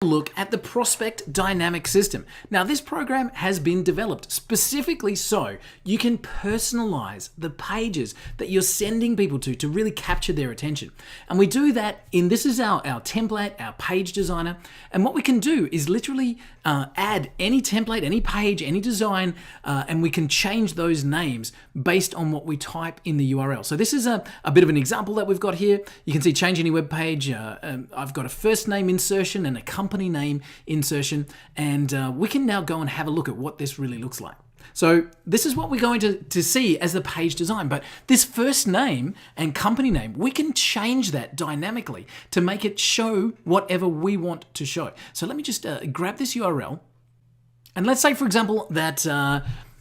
look at the Prospect Dynamic System. Now, this program has been developed specifically so you can personalize the pages that you're sending people to really capture their attention. And we do that this is our template, our page designer. And what we can do is literally add any template, any page, any design, and we can change those names based on what we type in the URL. So this is a bit of an example that we've got here. You can see change any web page. I've got a first name insertion and a company name insertion, and we can now go and have a look at what this really looks like. So this is what we're going to see as the page design, but this first name and company name, we can change that dynamically to make it show whatever we want to show. So let me just grab this URL, and let's say, for example, that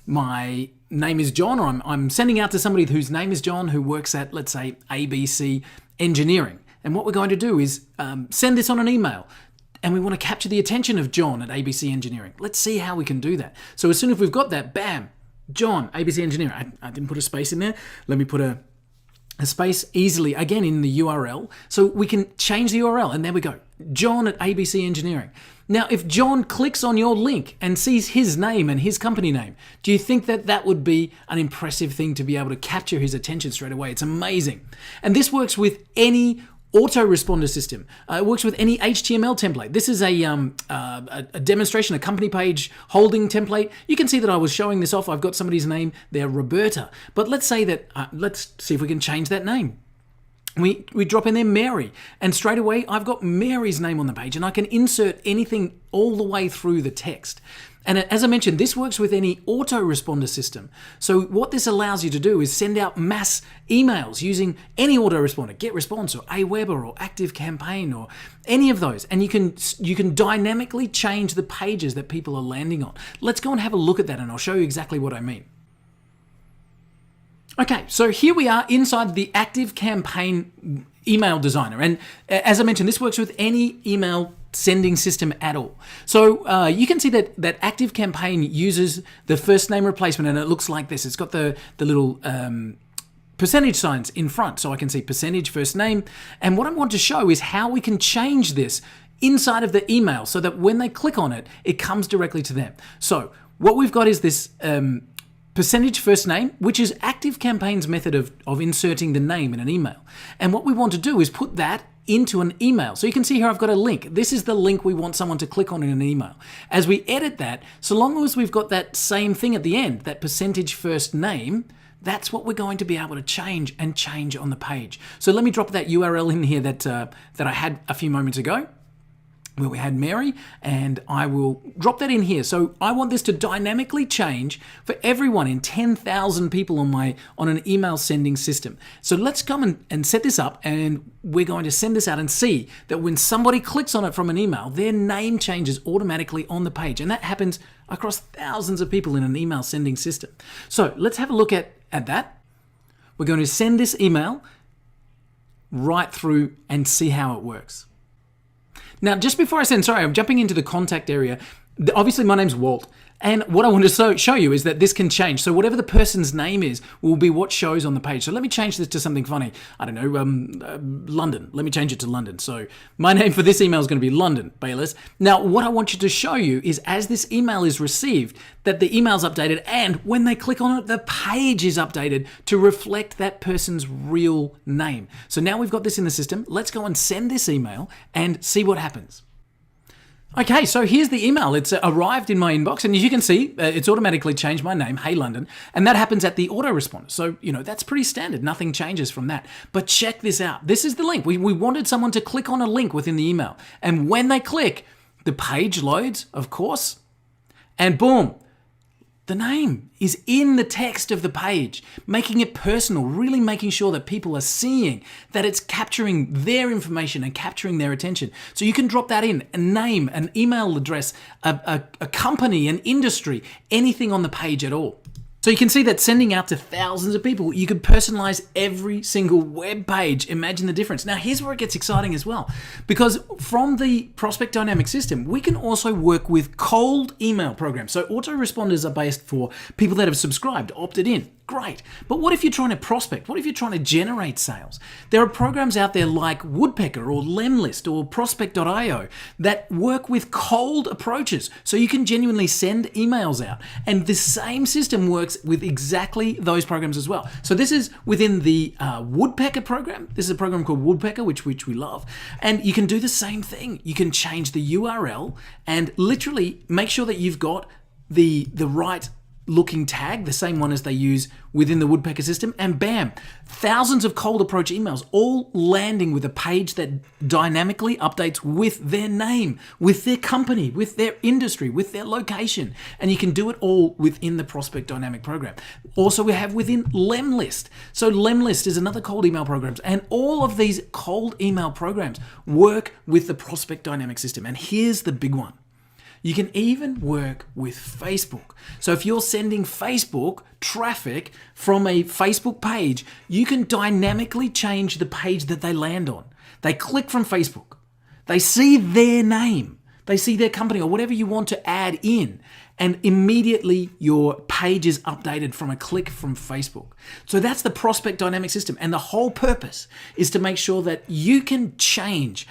my name is John, or I'm sending out to somebody whose name is John who works at, let's say, ABC Engineering. And what we're going to do is send this on an email. And we want to capture the attention of John at ABC Engineering. Let's see how we can do that. So as soon as we've got that, bam, John, ABC Engineering. I didn't put a space in there. Let me put a space easily, again, in the URL. So we can change the URL, and there we go. John at ABC Engineering. Now, if John clicks on your link and sees his name and his company name, do you think that that would be an impressive thing to be able to capture his attention straight away? It's amazing. And this works with any autoresponder system. It works with any HTML template. This is a demonstration, a company page holding template. You can see that I was showing this off. I've got somebody's name there, Roberta. But let's say that, let's see if we can change that name. We drop in there Mary, and straight away I've got Mary's name on the page, and I can insert anything all the way through the text. And as I mentioned, this works with any autoresponder system. So what this allows you to do is send out mass emails using any autoresponder, GetResponse or Aweber or ActiveCampaign or any of those. And you can dynamically change the pages that people are landing on. Let's go and have a look at that, and I'll show you exactly what I mean. Okay, so here we are inside the ActiveCampaign email designer. And as I mentioned, this works with any email sending system at all. So you can see that ActiveCampaign uses the first name replacement, and it looks like this. It's got the little percentage signs in front, so I can see percentage first name. And what I want to show is how we can change this inside of the email so that when they click on it, it comes directly to them. So what we've got is this percentage first name, which is ActiveCampaign's method of inserting the name in an email. And what we want to do is put that into an email. So you can see here I've got a link. This is the link we want someone to click on in an email. As we edit that, so long as we've got that same thing at the end, that percentage first name, that's what we're going to be able to change on the page. So let me drop that URL in here that I had a few moments ago, where we had Mary, and I will drop that in here. So I want this to dynamically change for everyone in 10,000 people on an email sending system. So let's come and set this up, and we're going to send this out and see that when somebody clicks on it from an email, their name changes automatically on the page. And that happens across thousands of people in an email sending system. So let's have a look at that. We're going to send this email right through and see how it works. Now, just before I send, sorry, I'm jumping into the contact area. Obviously, my name's Walt. And what I want to show you is that this can change. So whatever the person's name is will be what shows on the page. So let me change this to something funny. I don't know, London. Let me change it to London. So my name for this email is going to be London Bayless. Now, what I want you to show you is as this email is received, that the email's updated, and when they click on it, the page is updated to reflect that person's real name. So now we've got this in the system. Let's go and send this email and see what happens. Okay, so here's the email. It's arrived in my inbox, and as you can see, it's automatically changed my name, Hey London, and that happens at the autoresponder. So, that's pretty standard. Nothing changes from that. But check this out. This is the link. We wanted someone to click on a link within the email, and when they click, the page loads, of course, and boom, the name is in the text of the page, making it personal, really making sure that people are seeing that it's capturing their information and capturing their attention. So you can drop that in, a name, an email address, a company, an industry, anything on the page at all. So you can see that sending out to thousands of people, you could personalize every single web page. Imagine the difference. Now, here's where it gets exciting as well, because from the Prospect Dynamic system, we can also work with cold email programs. So autoresponders are based for people that have subscribed, opted in. Great. But what if you're trying to prospect? What if you're trying to generate sales? There are programs out there like Woodpecker or Lemlist or Prospect.io that work with cold approaches. So you can genuinely send emails out. And the same system works with exactly those programs as well. So this is within the Woodpecker program. This is a program called Woodpecker, which we love. And you can do the same thing. You can change the URL and literally make sure that you've got the right looking tag, the same one as they use within the Woodpecker system, and bam, thousands of cold approach emails all landing with a page that dynamically updates with their name, with their company, with their industry, with their location, and you can do it all within the Prospect Dynamic program. Also, we have within Lemlist. So Lemlist is another cold email program, and all of these cold email programs work with the Prospect Dynamic system. And here's the big one. You can even work with Facebook. So if you're sending Facebook traffic from a Facebook page, you can dynamically change the page that they land on. They click from Facebook. They see their name. They see their company or whatever you want to add in. And immediately your page is updated from a click from Facebook. So that's the Prospect Dynamic system. And the whole purpose is to make sure that you can change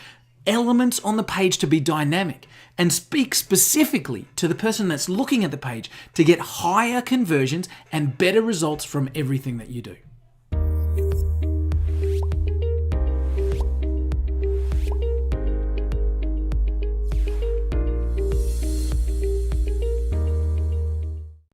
elements on the page to be dynamic and speak specifically to the person that's looking at the page to get higher conversions and better results from everything that you do.